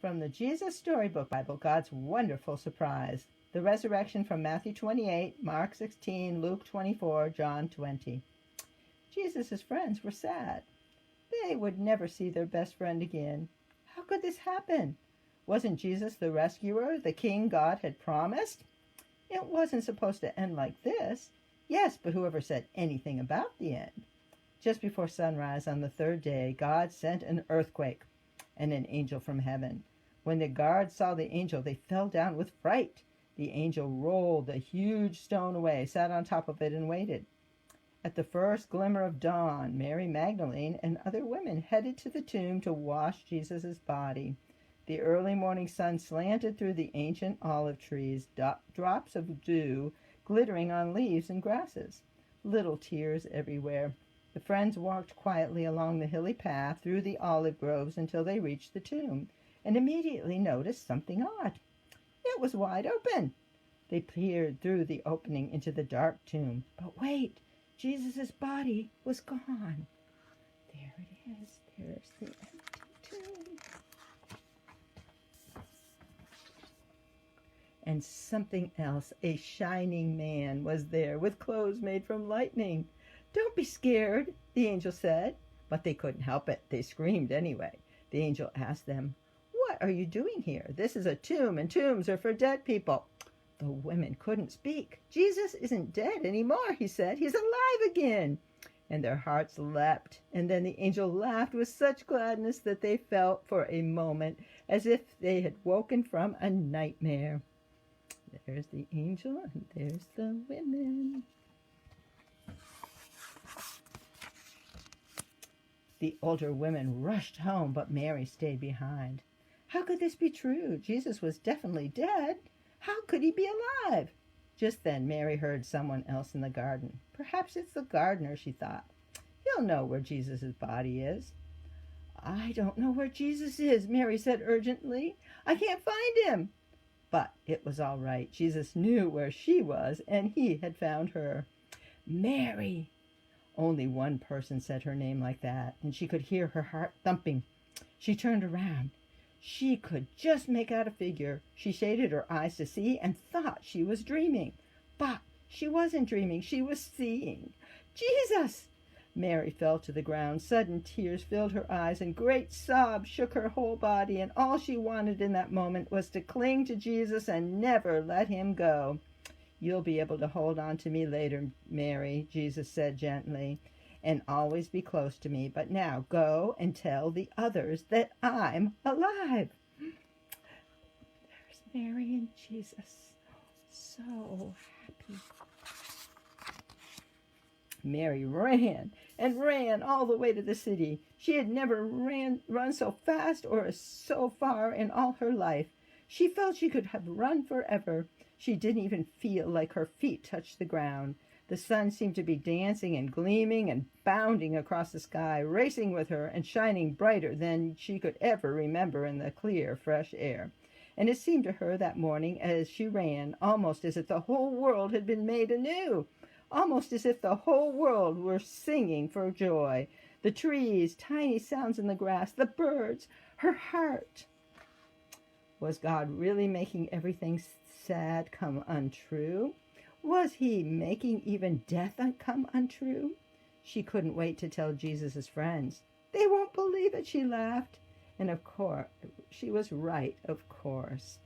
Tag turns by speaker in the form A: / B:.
A: from the Jesus Storybook Bible, God's Wonderful Surprise. The Resurrection from Matthew 28, Mark 16, Luke 24, John 20. Jesus' friends were sad. They would never see their best friend again. How could this happen? Wasn't Jesus the rescuer, the king God had promised? It wasn't supposed to end like this. Yes, but whoever said anything about the end? Just before sunrise on the third day, God sent an earthquake and an angel from heaven. When the guards saw the angel, they fell down with fright. The angel rolled a huge stone away, sat on top of it, and waited. At the first glimmer of dawn, Mary Magdalene and other women headed to the tomb to wash Jesus' body. The early morning sun slanted through the ancient olive trees, drops of dew glittering on leaves and grasses, little tears everywhere. The friends walked quietly along the hilly path through the olive groves until they reached the tomb, and immediately noticed something odd. It was wide open. They peered through the opening into the dark tomb. But wait, Jesus' body was gone. There it is. There's the empty tomb. And something else, a shining man, was there with clothes made from lightning. "Don't be scared," the angel said. But they couldn't help it. They screamed anyway. The angel asked them, "What are you doing here? This is a tomb, and tombs are for dead people." The women couldn't speak. "Jesus isn't dead anymore," he said. "He's alive again." And their hearts leapt. And then the angel laughed with such gladness that they felt for a moment as if they had woken from a nightmare. There's the angel, and there's the women. The older women rushed home, but Mary stayed behind. How could this be true? Jesus was definitely dead. How could he be alive? Just then Mary heard someone else in the garden. Perhaps it's the gardener, she thought. He'll know where Jesus' body is. "I don't know where Jesus is," Mary said urgently. "I can't find him." But it was all right. Jesus knew where she was, and he had found her. "Mary!" Only one person said her name like that, and she could hear her heart thumping. She turned around. She could just make out a figure. She shaded her eyes to see and thought she was dreaming. But she wasn't dreaming. She was seeing. "Jesus!" Mary fell to the ground. Sudden tears filled her eyes, and great sobs shook her whole body, and all she wanted in that moment was to cling to Jesus and never let him go. "You'll be able to hold on to me later, Mary," Jesus said gently, "and always be close to me. But now go and tell the others that I'm alive." There's Mary and Jesus, so happy. Mary ran and ran all the way to the city. She had never run so fast or so far in all her life. She felt she could have run forever. She didn't even feel like her feet touched the ground. The sun seemed to be dancing and gleaming and bounding across the sky, racing with her and shining brighter than she could ever remember in the clear, fresh air. And it seemed to her that morning as she ran, almost as if the whole world had been made anew, almost as if the whole world were singing for joy. The trees, tiny sounds in the grass, the birds, her heart. Was God really making everything sad come untrue? Was he making even death come untrue? She couldn't wait to tell Jesus' friends. "They won't believe it," she laughed. And of course, she was right, of course.